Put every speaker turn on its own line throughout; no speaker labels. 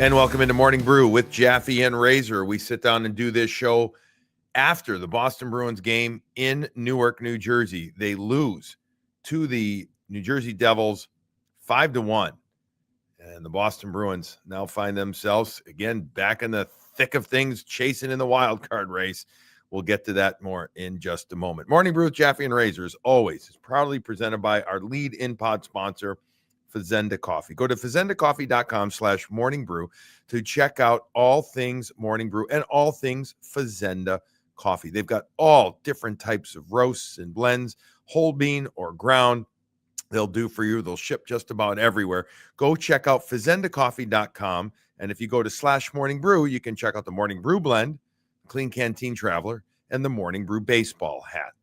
And welcome into Morning Brew with Jaffe and Razor. We sit down and do this show after the Boston Bruins game in Newark, New Jersey. They lose to the New Jersey Devils 5-1. And the Boston Bruins now find themselves, again, back in the thick of things, chasing in the wild card race. We'll get to that more in just a moment. Morning Brew with Jaffe and Razor, as always, is proudly presented by our lead in-pod sponsor, Fazenda Coffee. Go to fazendacoffee.com/morningbrew to check out all things Morning Brew and all things Fazenda Coffee. They've got all different types of roasts and blends, whole bean or ground. They'll do for you. They'll ship just about everywhere. Go check out fazendacoffee.com. And if you go to /morningbrew, you can check out the Morning Brew blend, Clean Canteen Traveler, and the Morning Brew baseball hat.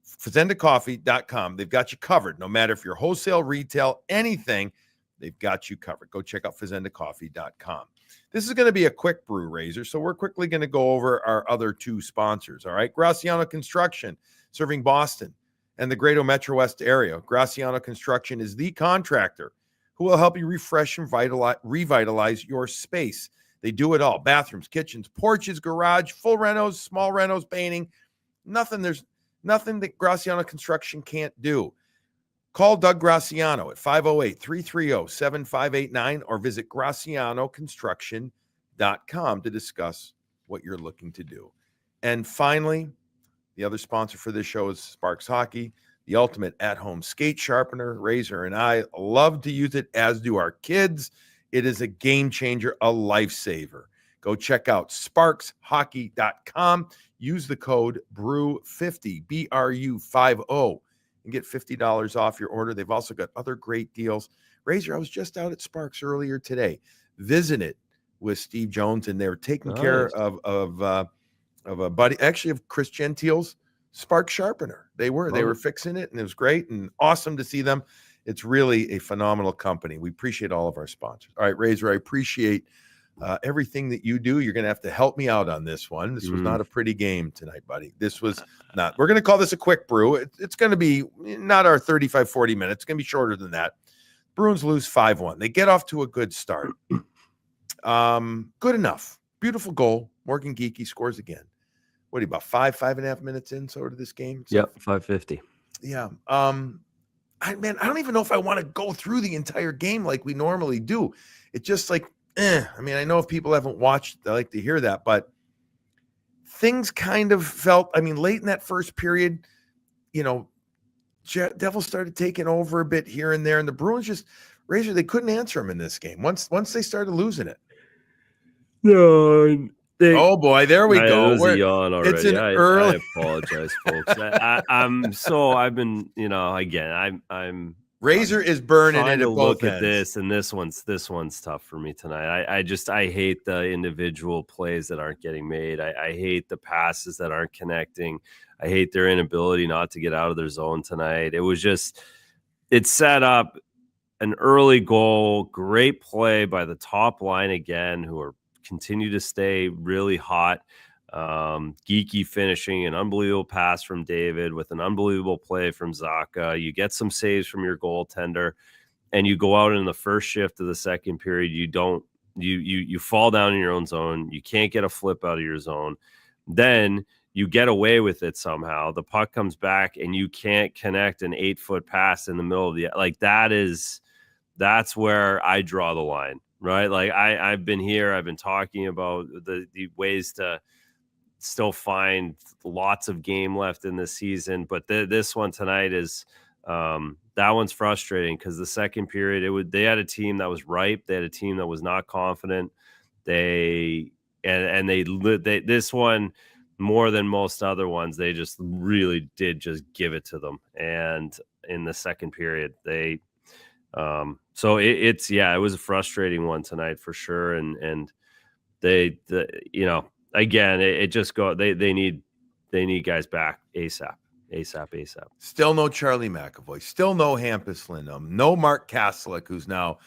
fazendacoffee.com. They've got you covered. No matter if you're wholesale, retail, anything, they've got you covered. Go check out fazendacoffee.com. This is going to be a quick brew, Razor, so we're quickly going to go over our other two sponsors, all right? Graziano Construction, serving Boston and the Greater Metro West area. Graziano Construction is the contractor who will help you refresh and revitalize your space. They do it all: bathrooms, kitchens, porches, garage, full renos, small renos, painting. There's nothing that Graziano Construction can't do. Call Doug Graziano at 508-330-7589 or visit GrazianoConstruction.com to discuss what you're looking to do. And finally, the other sponsor for this show is Sparks Hockey, the ultimate at-home skate sharpener. Razor and I love to use it, as do our kids. It is a game changer, a lifesaver. Go check out sparkshockey.com. Use the code BREW50, BRU50, and get $50 off your order. They've also got other great deals. Razor, I was just out at Sparks earlier today, visited with Steve Jones, and they were taking care of a buddy, actually of Chris Gentile's Spark sharpener. They were fixing it, and it was great and awesome to see them. It's really a phenomenal company. We appreciate all of our sponsors. All right, Razor, I appreciate everything that you do. You're going to have to help me out on this one. This was not a pretty game tonight, buddy. This was not. We're going to call this a quick brew. It's going to be not our 35, 40 minutes. It's going to be shorter than that. Bruins lose 5-1. They get off to a good start. Good enough. Beautiful goal. Morgan Geekie scores again. What are you, about 5.5 minutes in sort of this game? So,
yep, 5:50.
Yeah. I don't even know if I want to go through the entire game like we normally do. It's just like, I mean, I know if people haven't watched, they like to hear that, but things kind of felt, I mean, late in that first period, Devils started taking over a bit here and there, and the Bruins just, Razor, they couldn't answer them in this game once they started losing it.
No.
Oh boy, there we go.
It was a yawn already.
It's an early.
I apologize, folks. I've been, again, I'm
Razor is burning
trying
it
to
at
look
both
at
ends.
this, and this one's tough for me tonight. I hate the individual plays that aren't getting made. I hate the passes that aren't connecting. I hate their inability not to get out of their zone tonight. It set up an early goal, great play by the top line again, who are continue to stay really hot. Geeky finishing, an unbelievable pass from David with an unbelievable play from Zaka. You get some saves from your goaltender, and you go out in the first shift of the second period. You fall down in your own zone. You can't get a flip out of your zone. Then you get away with it somehow. The puck comes back, and you can't connect an 8-foot pass in the middle of that's where I draw the line. Right. Like I've been talking about the ways to still find lots of game left in this season. But this one tonight is that one's frustrating because the second period, they had a team that was ripe. They had a team that was not confident. This one, more than most other ones, they just really did just give it to them. And in the second period, it was a frustrating one tonight for sure. And they need guys back ASAP.
Still no Charlie McAvoy, still no Hampus Lindholm, no Mark Kaslick, who's now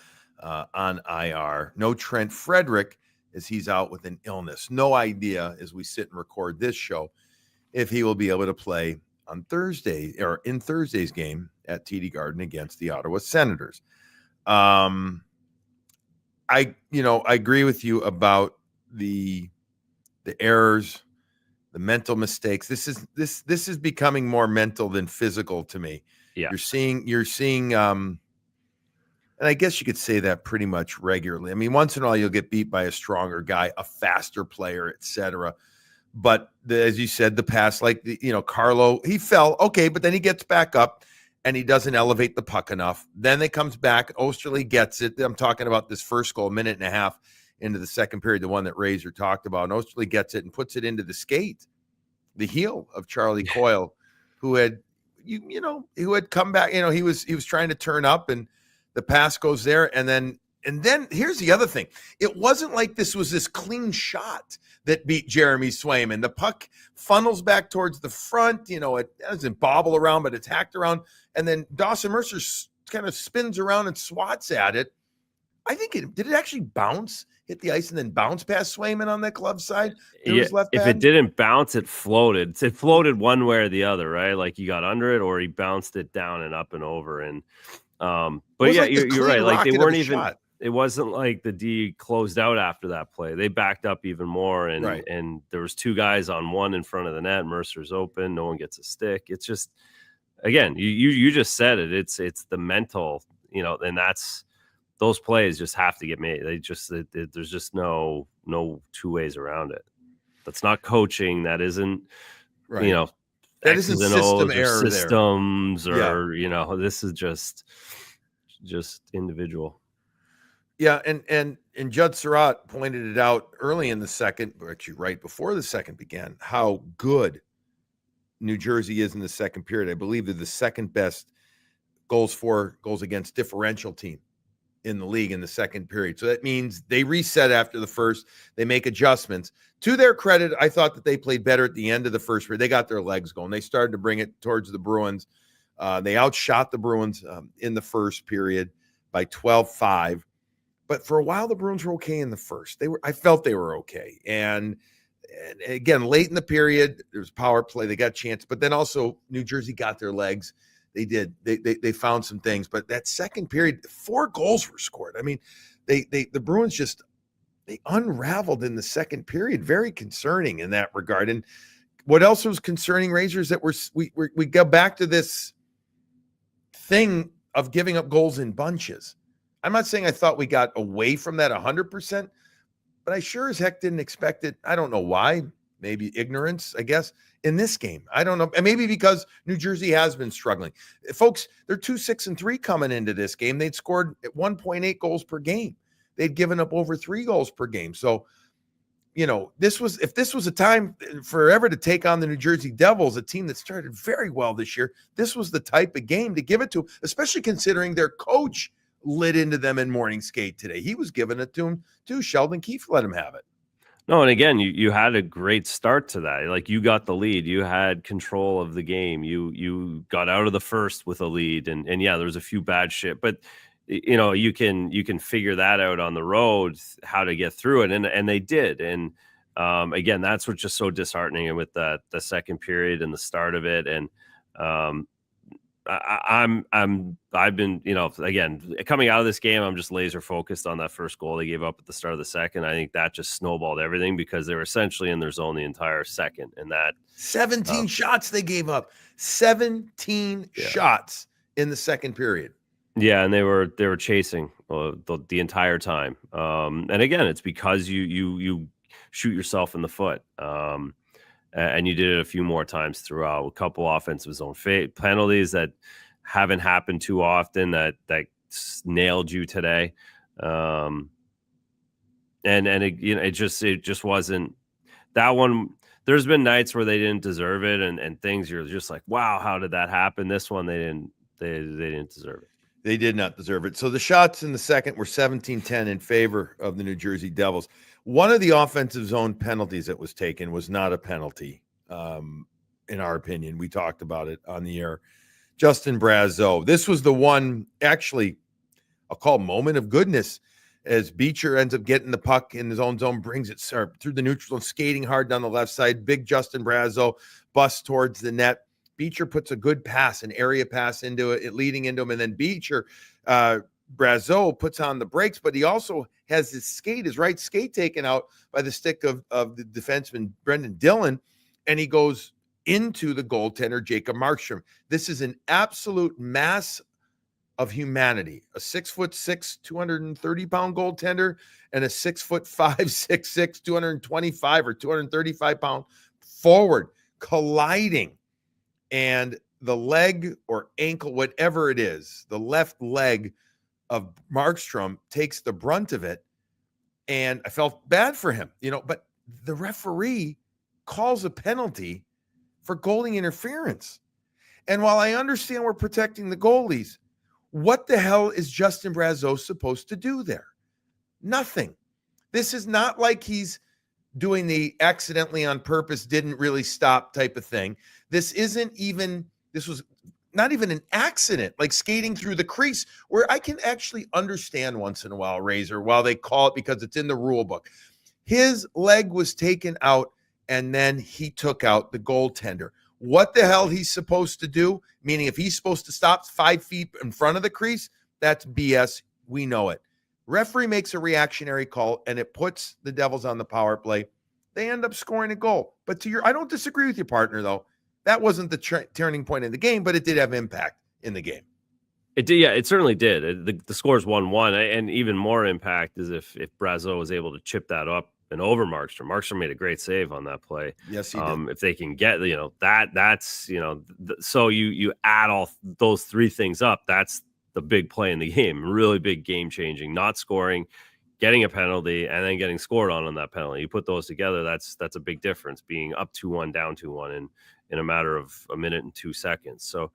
on IR, no Trent Frederick as he's out with an illness. No idea as we sit and record this show if he will be able to play on Thursday or in Thursday's game at TD Garden against the Ottawa Senators. I I agree with you about the errors, the mental mistakes. This is becoming more mental than physical to me.
Yeah.
You're seeing and I guess you could say that pretty much regularly. I mean, once in a while you'll get beat by a stronger guy, a faster player, etc. But as you said, the pass, like Carlo, he fell, okay, but then he gets back up and he doesn't elevate the puck enough. Then it comes back. Osterley gets it. I'm talking about this first goal, a minute and a half into the second period, the one that Razor talked about. And Osterley gets it and puts it into the skate, the heel of Charlie Coyle, who had who had come back. He was trying to turn up, and the pass goes there, and then here's the other thing. It wasn't like this was this clean shot that beat Jeremy Swayman. The puck funnels back towards the front. It doesn't bobble around, but it's hacked around. And then Dawson Mercer kind of spins around and swats at it. I think did it actually bounce, hit the ice, and then bounce past Swayman on that glove side?
If it didn't bounce, it floated. It floated one way or the other, right? Like he got under it or he bounced it down and up and over. And but yeah,
like
you're right. Like they weren't even
shot.
It wasn't like the D closed out after that play. They backed up even more, and
right.
and there was two guys on one in front of the net. Mercer's open, no one gets a stick. It's just, again, you just said it. It's the mental, and that's, those plays just have to get made. There's just no two ways around it. That's not coaching. That isn't,
right. That isn't system error
systems there. Or this is just individual.
Yeah, and Judd Surratt pointed it out early in the second, or actually right before the second began, how good New Jersey is in the second period. I believe they're the second best goals against differential team in the league in the second period. So that means they reset after the first. They make adjustments. To their credit, I thought that they played better at the end of the first period. They got their legs going. They started to bring it towards the Bruins. They outshot the Bruins in the first period by 12-5. But for a while, the Bruins were okay in the first. I felt they were okay. And again, late in the period, there was power play. They got a chance. But then also New Jersey got their legs. They did. They found some things. But that second period, 4 goals were scored. I mean, the Bruins they unraveled in the second period. Very concerning in that regard. And what else was concerning, Razor, is that we go back to this thing of giving up goals in bunches. I'm not saying I thought we got away from that 100%, but I sure as heck didn't expect it. I don't know why. Maybe ignorance, I guess, in this game. I don't know. And maybe because New Jersey has been struggling. Folks, they're 2-6-3 coming into this game. They'd scored at 1.8 goals per game. They'd given up over 3 goals per game. So, if this was a time forever to take on the New Jersey Devils, a team that started very well this year, this was the type of game to give it to, especially considering their coach lit into them in morning skate today. He was giving it to him too. Sheldon Keefe let him have it.
No, and again, you had a great start to that. Like, you got the lead, you had control of the game, you got out of the first with a lead, and yeah, there was a few bad shit, but you can figure that out on the road, how to get through it, and they did. And again, that's what's just so disheartening with the second period and the start of it. And I've been, again, coming out of this game, I'm just laser focused on that first goal they gave up at the start of the second. I think that just snowballed everything because they were essentially in their zone the entire second. And that
17 shots they gave up, 17 shots in the second period.
Yeah, and they were chasing the entire time. And again, it's because you shoot yourself in the foot. And you did it a few more times throughout. A couple offensive zone penalties that haven't happened too often that nailed you today. And it just wasn't that one. There's been nights where they didn't deserve it, and things you're just like, wow, how did that happen? This one they didn't deserve it.
They did not deserve it. So the shots in the second were 17-10 in favor of the New Jersey Devils. One of the offensive zone penalties that was taken was not a penalty, in our opinion. We talked about it on the air. Justin Brazeau. This was the one, actually, I'll call moment of goodness, as Beecher ends up getting the puck in his own zone, brings it through the neutral, skating hard down the left side. Big Justin Brazeau busts towards the net. Beecher puts a good pass, an area pass into it, leading into him, and then Beecher Brazeau puts on the brakes, but he also has his right skate taken out by the stick of the defenseman Brendan Dillon, and he goes into the goaltender Jacob Markstrom. This is an absolute mass of humanity. A 6'6", 230-pound goaltender and a 6'5", 6'6", 225 or 235-pound forward colliding, and the leg or ankle, whatever it is, the left leg of Markstrom takes the brunt of it, and I felt bad for him, but the referee calls a penalty for goalie interference. And while I understand we're protecting the goalies, what the hell is Justin Brazeau supposed to do there? Nothing. This is not like he's doing the accidentally on purpose, didn't really stop type of thing. This was not even an accident, like skating through the crease, where I can actually understand once in a while, Razor, while they call it because it's in the rule book. His leg was taken out, and then he took out the goaltender. What the hell he's supposed to do, meaning if he's supposed to stop 5 feet in front of the crease, that's BS. We know it. Referee makes a reactionary call, and it puts the Devils on the power play. They end up scoring a goal. But I don't disagree with your partner, though. That wasn't the turning point in the game, but it did have impact in the game.
It did, yeah, it certainly did. The score's 1-1, and even more impact is if Brazeau was able to chip that up and over Markstrom. Markstrom made a great save on that play.
Yes, he did.
If they can get, that's so you add all those three things up, that's the big play in the game. Really big game changing. Not scoring, getting a penalty, and then getting scored on that penalty. You put those together, that's a big difference. Being up 2-1, down 2-1 in a matter of a minute and 2 seconds. So.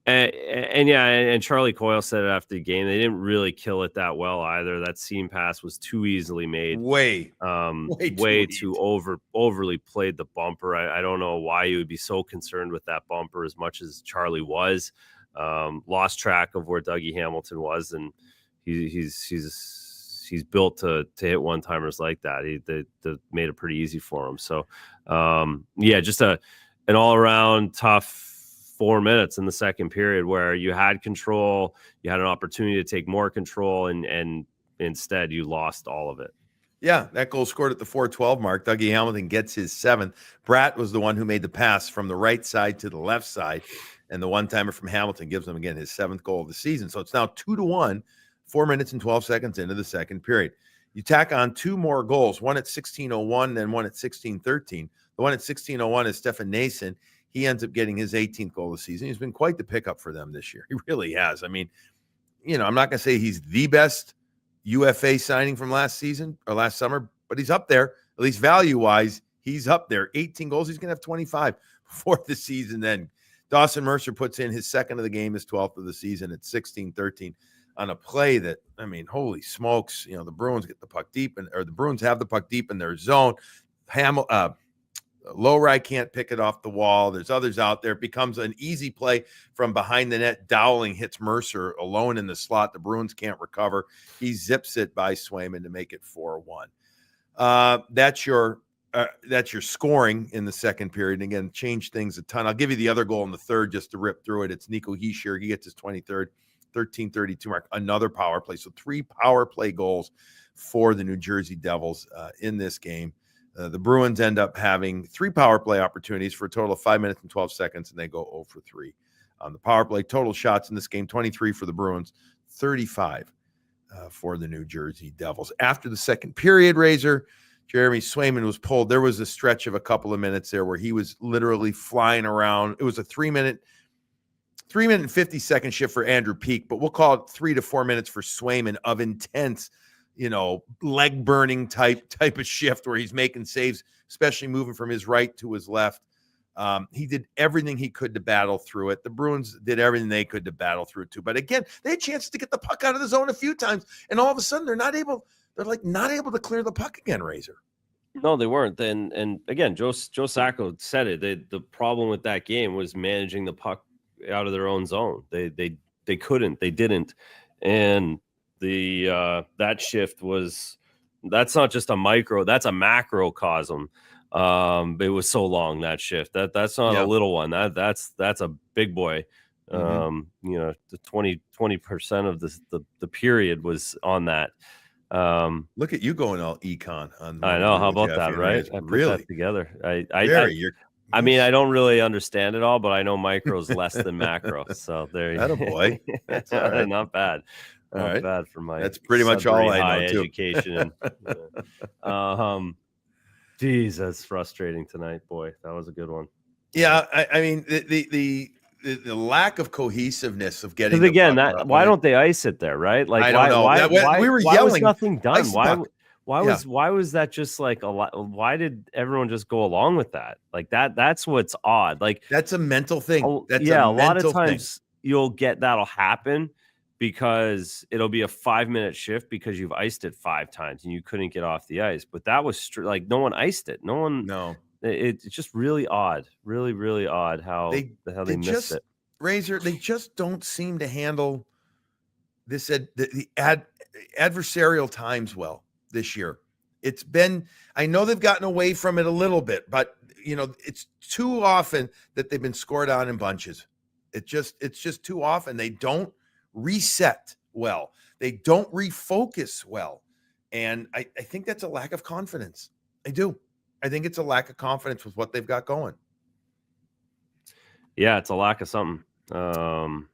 And Charlie Coyle said it after the game. They didn't really kill it that well either. That seam pass was too easily made.
Way
too overly played the bumper. I don't know why you would be so concerned with that bumper as much as Charlie was. Lost track of where Dougie Hamilton was, and he's built to hit one-timers like that. They made it pretty easy for him. So just an all-around tough 4 minutes in the second period where you had control, you had an opportunity to take more control, and instead you lost all of it.
Yeah, that goal scored at the 4:12 mark. Dougie Hamilton gets his 7th. Bratt was the one who made the pass from the right side to the left side, and the one-timer from Hamilton gives him, again, his 7th goal of the season. So it's now 2-1, 4 minutes and 12 seconds into the second period. You tack on 2 more goals, one at 16:01 and one at 16:13. The one at 16:01 is Stefan Nason. He ends up getting his 18th goal of the season. He's been quite the pickup for them this year. He really has. I mean, I'm not going to say he's the best UFA signing from last season or last summer, but he's up there, at least value-wise. He's up there. 18 goals. He's going to have 25 before the season then. Dawson Mercer puts in his 2nd of the game, his 12th of the season at 16:13 on a play that, holy smokes, the Bruins get the puck deep, or the Bruins have the puck deep in their zone. Lowry can't pick it off the wall. There's others out there. It becomes an easy play from behind the net. Dowling hits Mercer alone in the slot. The Bruins can't recover. He zips it by Swayman to make it 4-1. That's your scoring in the second period. And again, change things a ton. I'll give you the other goal in the third just to rip through it. It's Nico Hischier. He gets his 23rd, 13:32 mark. Another power play. So 3 power play goals for the New Jersey Devils in this game. The Bruins end up having 3 power play opportunities for a total of 5 minutes and 12 seconds, and they go 0 for 3 on the power play. Total shots in this game, 23 for the Bruins, 35 for the New Jersey Devils. After the second period, Razor, Jeremy Swayman was pulled. There was a stretch of a couple of minutes there where he was literally flying around. It was a 3 minute and 50-second shift for Andrew Peak, but we'll call it 3 to 4 minutes for Swayman of intense leg burning type of shift where he's making saves, especially moving from his right to his left. He did everything he could to battle through it. The Bruins did everything they could to battle through it too. But again, they had chances to get the puck out of the zone a few times, and all of a sudden they're not able to clear the puck again, Razor.
No, they weren't. And again, Joe Sacco said it. The problem with that game was managing the puck out of their own zone. They couldn't. They didn't. And that shift that's not just a micro, that's a macrocosm. It was so long, that shift. That's not a little one. That's a big boy The 20% of the period was on that.
Look at you going all econ on what
I
we
know.
do
How
with
about
Jaffe
that,
and
right?
Razor.
I put
Really?
that together.
Very.
I mean, I don't really understand it all, but I know micro's less than macro. So there you
Attaboy. That's all right.
Not bad.
All
Not
right.
bad for my
That's pretty much
Sudbury
all I know
high
too.
education. Geez, that's frustrating tonight, boy. That was a good one.
Yeah, I mean the lack of cohesiveness of getting
Because
the
again,
puck up.
why don't they ice it there, right? Like,
I don't know. We were
why was
yelling,
nothing done?
"Ice the puck." Yeah.
Why was that just like a lot? Why did everyone just go along with that? Like that's what's odd. Like,
That's a mental thing. That's a
yeah, a lot of
mental thing.
times you'll get that'll happen because it'll be a 5-minute shift because you've iced it 5 times and you couldn't get off the ice. But that was like no one iced it. No one.
No.
It's just really odd. Really, really odd how they missed
just
it.
Razor, they just don't seem to handle this the adversarial times well this year. It's been, I know they've gotten away from it a little bit, but it's too often that they've been scored on in bunches. It's just too often. They don't reset well. They don't refocus well. And I think that's a lack of confidence. I do. I think it's a lack of confidence with what they've got going.
Yeah, it's a lack of something. Again,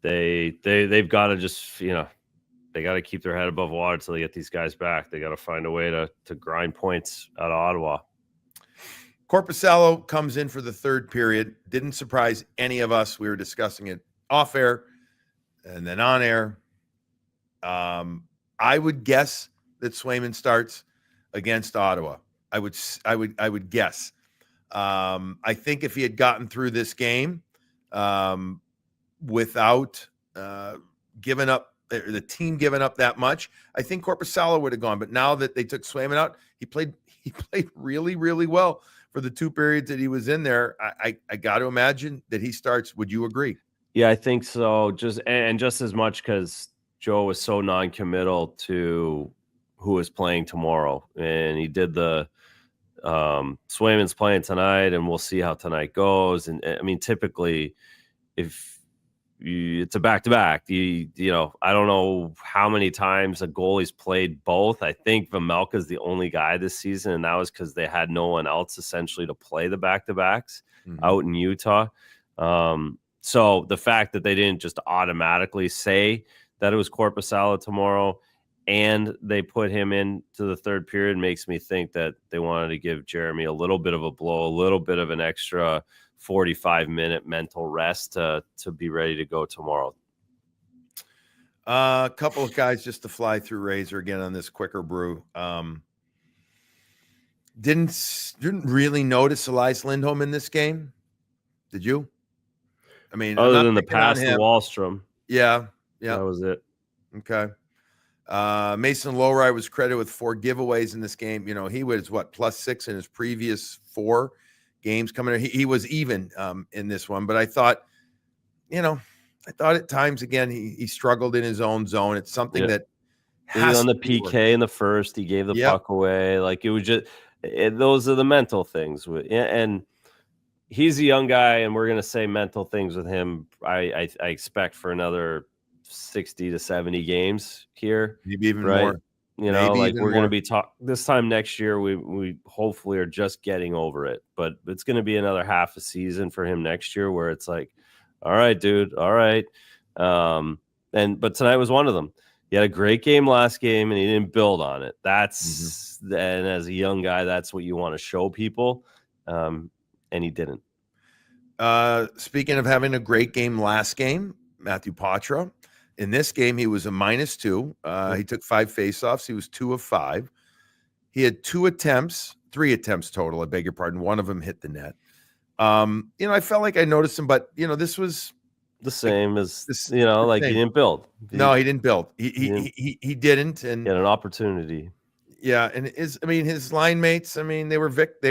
they've got to just, they got to keep their head above water until they get these guys back. They got to find a way to grind points out of Ottawa.
Korpisalo comes in for the third period. Didn't surprise any of us. We were discussing it off air and then on air. I would guess that Swayman starts against Ottawa. I would guess. I think if he had gotten through this game without giving up, the team giving up that much, I think Korpisalo would have gone. But now that they took Swayman out, he played really, really well for the 2 periods that he was in there. I got to imagine that he starts. Would you agree?
Yeah, I think so. Just as much because Joe was so non-committal to who is playing tomorrow, and he did the Swayman's playing tonight, and we'll see how tonight goes. And I mean, typically, if it's a back-to-back, I don't know how many times a goalie's played both. I think Vejmelka's the only guy this season, and that was because they had no one else essentially to play the back-to-backs out in Utah. So the fact that they didn't just automatically say that it was Korpisalo tomorrow and they put him into the third period makes me think that they wanted to give Jeremy a little bit of a blow, a little bit of an extra 45-minute mental rest to be ready to go tomorrow.
A couple of guys just to fly through Razor again on this quicker brew. Didn't really notice Elias Lindholm in this game. Did you? I mean,
other than the pass to Wahlstrom.
Yeah.
That was it.
Okay. Mason Lowry was credited with 4 giveaways in this game. He was +6 in his previous 4 games coming in. He was even in this one, but I thought at times again he struggled in his own zone. It's something that has
on the PK in the first, he gave the puck away. Like it was just those are the mental things. And he's a young guy, and we're gonna say mental things with him. I expect for another 60 to 70 games here,
maybe even
right?
more.
We're going to be this time next year. We hopefully are just getting over it, but it's going to be another half a season for him next year where it's like, all right, dude. All right. But tonight was one of them. He had a great game last game and he didn't build on it. That's, and as a young guy, that's what you want to show people. And he didn't.
Speaking of having a great game last game, Matthew Poitras. In this game, he was a -2. He took 5 faceoffs. He was 2 of 5. He had 3 attempts total. I beg your pardon. One of them hit the net. I felt like I noticed him, but this was
the same as he didn't build.
No, he didn't build. He didn't, and
he had an opportunity.
Yeah, and his line mates, they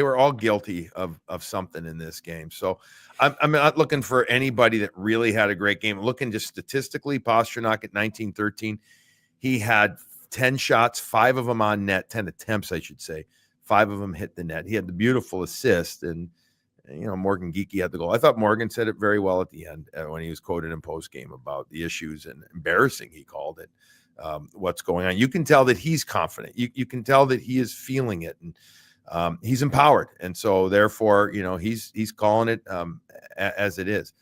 were all guilty of something in this game. So I'm not looking for anybody that really had a great game. Looking just statistically, Pastrnak at 19-13, he had 10 shots, 5 of them on net, 10 attempts, I should say. 5 of them hit the net. He had the beautiful assist, and Morgan Geekie had the goal. I thought Morgan said it very well at the end when he was quoted in post game about the issues, and embarrassing, he called it, what's going on. You can tell that he's confident. You can tell that he is feeling it, and he's empowered. And so therefore, he's calling it as it is.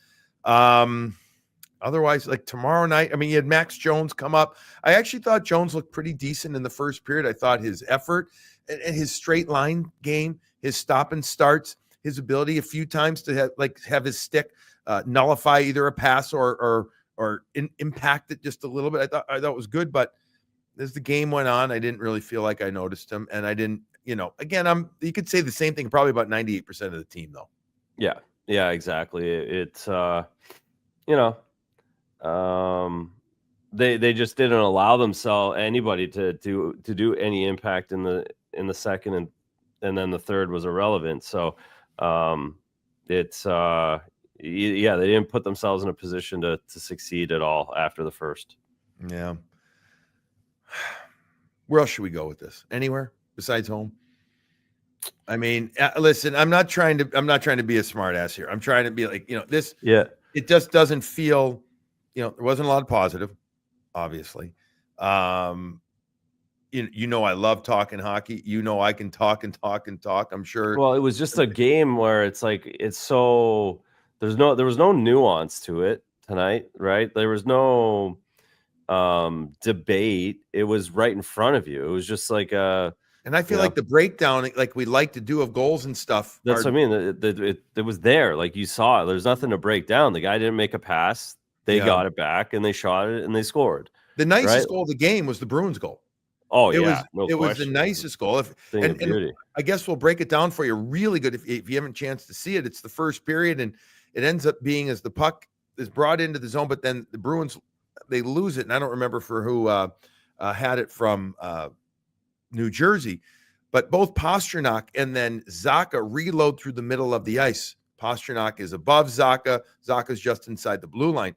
Otherwise, like tomorrow night, I mean, you had Max Jones come up. I actually thought Jones looked pretty decent in the first period. I thought his effort and his straight line game, his stop and starts, his ability a few times to have his stick nullify either a pass or impact it just a little bit. I thought it was good, but as the game went on, I didn't really feel like I noticed him, and I didn't. Again, you could say the same thing probably about 98% of the team, though.
Yeah, exactly. It's they just didn't allow anybody to do any impact in the second, and then the third was irrelevant. So it's they didn't put themselves in a position to succeed at all after the first.
Yeah. Where else should we go with this? Anywhere besides home? I mean, listen, I'm not trying to be a smart ass here. I'm trying to be like, this.
Yeah.
It just doesn't feel, there wasn't a lot of positive, obviously. I love talking hockey. I can talk and talk and talk. I'm sure.
Well, it was just a game where it's like there was no nuance to it tonight, right? There was no debate. It was right in front of you. It was just like
and I feel like the breakdown, like we like to do of goals and stuff.
That's what I mean. It was there. Like you saw it. There's nothing to break down. The guy didn't make a pass. They got it back and they shot it and they scored.
The nicest goal of the game was the Bruins goal.
Oh,
it was the nicest goal. And I guess we'll break it down for you really good. If you haven't a chance to see it, it's the first period, and it ends up being as the puck is brought into the zone, but then the Bruins, they lose it. And I don't remember for who had it from New Jersey, but both Pastrnak and then Zacha reload through the middle of the ice. Pastrnak is above Zacha. Zacha's just inside the blue line.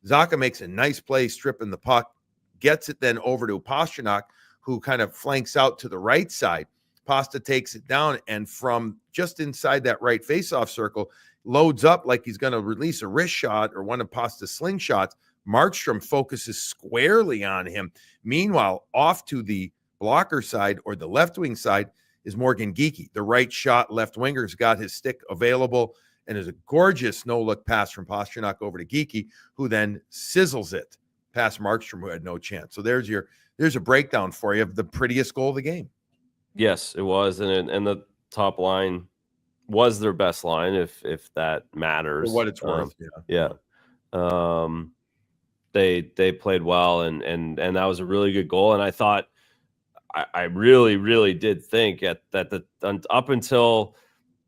Zacha makes a nice play, stripping the puck, gets it then over to Pastrnak, who kind of flanks out to the right side. Pasta takes it down, and from just inside that right faceoff circle, loads up like he's going to release a wrist shot or one of Pasta's slingshots. Markstrom focuses squarely on him. Meanwhile, off to the blocker side or the left wing side is Morgan Geekie. The right shot left winger's got his stick available, and there's a gorgeous no-look pass from Pastrnak over to Geekie, who then sizzles it past Markstrom, who had no chance. So there's a breakdown for you of the prettiest goal of the game.
Yes, it was, and the top line was their best line, if that matters.
For what it's worth,
yeah. They played well, and that was a really good goal. And I thought, I really, really did think up until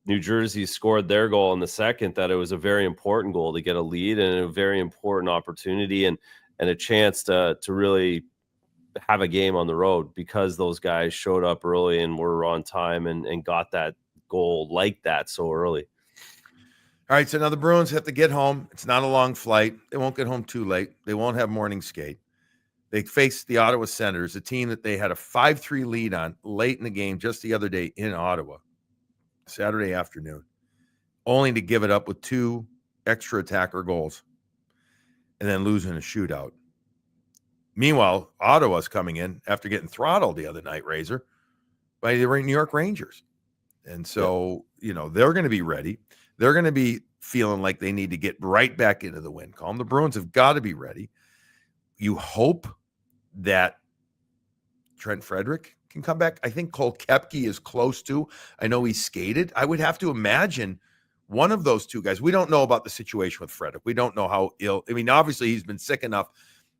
New Jersey scored their goal in the second, that it was a very important goal to get a lead and a very important opportunity and a chance to really have a game on the road, because those guys showed up early and were on time and got that goal like that so early.
All right, so now the Bruins have to get home. It's not a long flight. They won't get home too late. They won't have morning skate. They face the Ottawa Senators, a team that they had a 5-3 lead on late in the game just the other day in Ottawa, Saturday afternoon, only to give it up with 2 extra attacker goals and then lose in a shootout. Meanwhile, Ottawa's coming in after getting throttled the other night, Razor, by the New York Rangers. And so, they're going to be ready. They're going to be feeling like they need to get right back into the win column. The Bruins have got to be ready. You hope that Trent Frederick can come back. I think Cole Koepke is close to. I know he skated. I would have to imagine one of those two guys. We don't know about the situation with Frederick. We don't know how ill. I mean, obviously he's been sick enough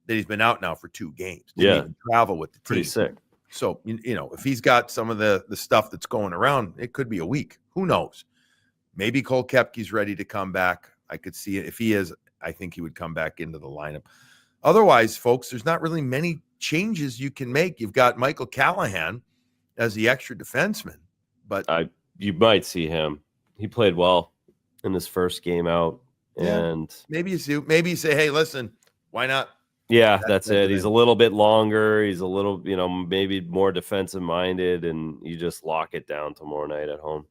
that he's been out now for 2 games. Didn't even travel with the team.
Pretty sick.
So, if he's got some of the stuff that's going around, it could be a week. Who knows? Maybe Cole Koepke's ready to come back. I could see it. If he is, I think he would come back into the lineup. Otherwise, folks, there's not really many changes you can make. You've got Michael Callahan as the extra defenseman, but
you might see him. He played well in his first game out, and
maybe you say, hey, listen, why not?
Yeah, that's it. He's a little bit longer. He's a little, maybe more defensive minded, and you just lock it down tomorrow night at home.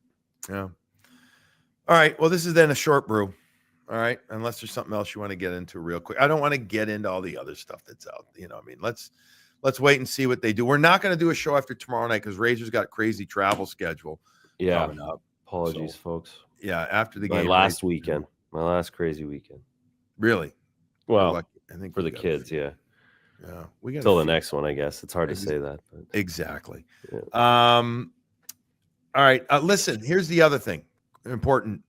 Yeah. All right. Well, this is then a short brew. All right. Unless there's something else you want to get into real quick. I don't want to get into all the other stuff that's out. Let's wait and see what they do. We're not going to do a show after tomorrow night because Razor's got a crazy travel schedule coming up.
Apologies, folks.
Yeah. After the
My
game.
last weekend. My last crazy weekend.
Really?
Well,
I think
for the kids, yeah.
Yeah. We got
till the next one, I guess. It's hard to say that. But.
Exactly.
Yeah.
All right. Listen, here's the other thing. Important.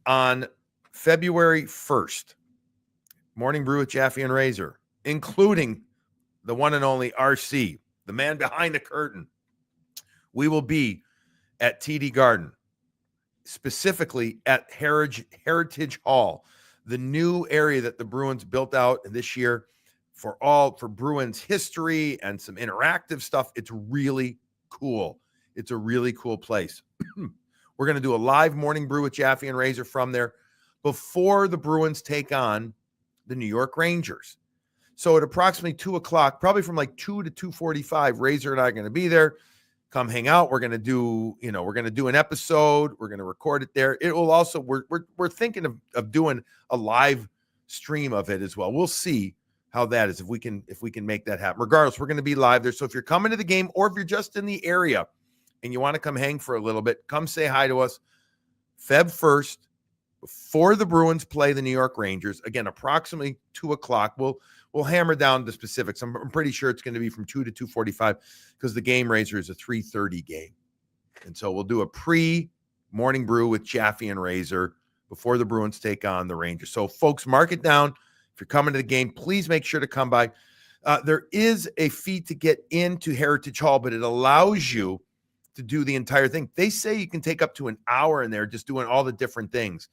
On February 1st, Morning Brew with Jaffe and Razor, including the one and only RC, the man behind the curtain. We will be at TD Garden, specifically at Heritage Hall, the new area that the Bruins built out this year for Bruins history and some interactive stuff. It's really cool. It's a really cool place. We're going to do a live Morning Brew with Jaffe and Razor from there before the Bruins take on the New York Rangers. So at approximately 2 o'clock, probably from like 2 to 2:45, Razor and I are going to be there. Come hang out. We're going to do, an episode. We're going to record it there. It will also, we're thinking of doing a live stream of it as well. We'll see how that is, if we can make that happen. Regardless, we're going to be live there. So if you're coming to the game or if you're just in the area and you want to come hang for a little bit, come say hi to us. Feb 1st, before the Bruins play the New York Rangers. Again, approximately 2 o'clock. We'll hammer down the specifics. I'm pretty sure it's going to be from 2 to 2:45 because the game, Razor, is a 3:30 game. And so we'll do a pre-Morning Brew with Jaffe and Razor before the Bruins take on the Rangers. So, folks, mark it down. If you're coming to the game, please make sure to come by. There is a fee to get into Heritage Hall, but it allows you to do the entire thing. They say you can take up to an hour in there just doing all the different things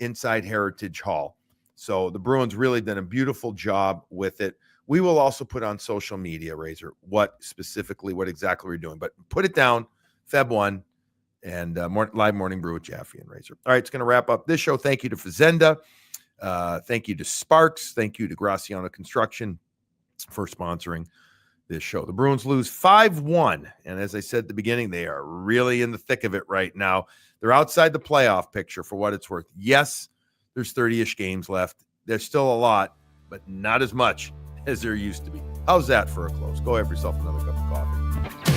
inside Heritage Hall. So the Bruins really done a beautiful job with it. We will also put on social media, Razor, what exactly we're doing. But put it down, Feb 1, and live Morning Brew with Jaffe and Razor. All right, it's going to wrap up this show. Thank you to Fazenda. Thank you to Sparks. Thank you to Graciano Construction for sponsoring this show. The Bruins lose 5-1. And as I said at the beginning, they are really in the thick of it right now. They're outside the playoff picture for what it's worth. Yes, there's 30-ish games left. There's still a lot, but not as much as there used to be. How's that for a close? Go have yourself another cup of coffee.